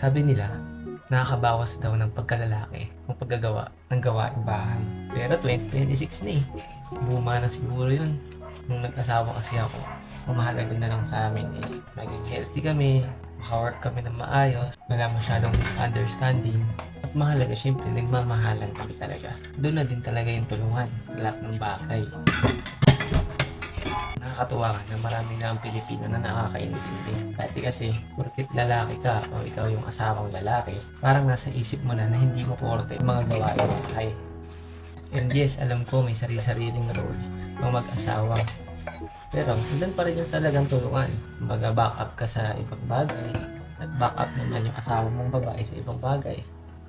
Sabi nila, nakakabawas daw ng pagkalalaki ang paggagawa ng gawaing bahay. Pero 2026 na eh. Luma na siguro yun. Nung nag-asawa kasi ako, ang mahalaga na lang sa amin is maging healthy kami, makawork kami ng maayos, wala masyadong misunderstanding. At mahalaga syempre, nagmamahalan kami talaga. Doon na din talaga yung tulungan sa lahat ng bagay. Nakakatuwa ka na marami na ang Pilipino na nakakaintindi. Dati kasi, porkit lalaki ka o ikaw yung asawang lalaki, parang nasa isip mo na hindi mo porte ang mga gawain ng bahay. And yes, alam ko may sarili-sariling role ang mag-asawa. Pero, doon pa rin yung talagang tulungan. Mag-back up ka sa ibang bagay at back up naman yung asawa mong babae sa ibang bagay.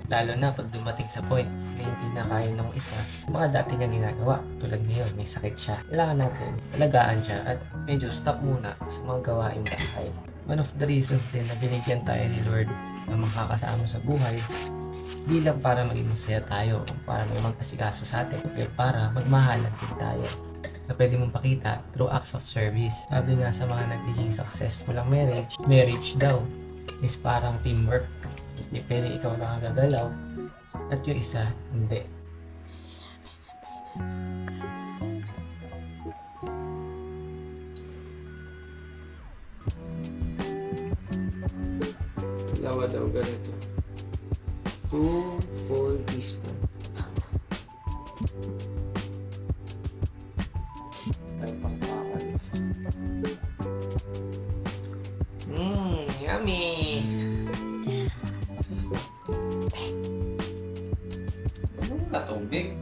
Lalo na pag dumating sa point na hindi na kaya ng isa, mga dati niya ginagawa. Tulad ngayon, may sakit siya. Kailangan natin alagaan siya at medyo stop muna sa mga gawain bahay. One of the reasons din na binigyan tayo ni Lord na makakasama sa buhay, di lang para maging masaya tayo, para may mag-asikaso sa atin, pero para magmahalan din tayo na pwede mong pakita through acts of service. Sabi nga sa mga nagiging successful ang marriage daw is parang teamwork. Hindi pwede ikaw lang ang gagalaw at yung isa hindi. Lawa daw ganito. 2 full teaspoon. Ay, pangkakan. Yummy! Ano na tubig?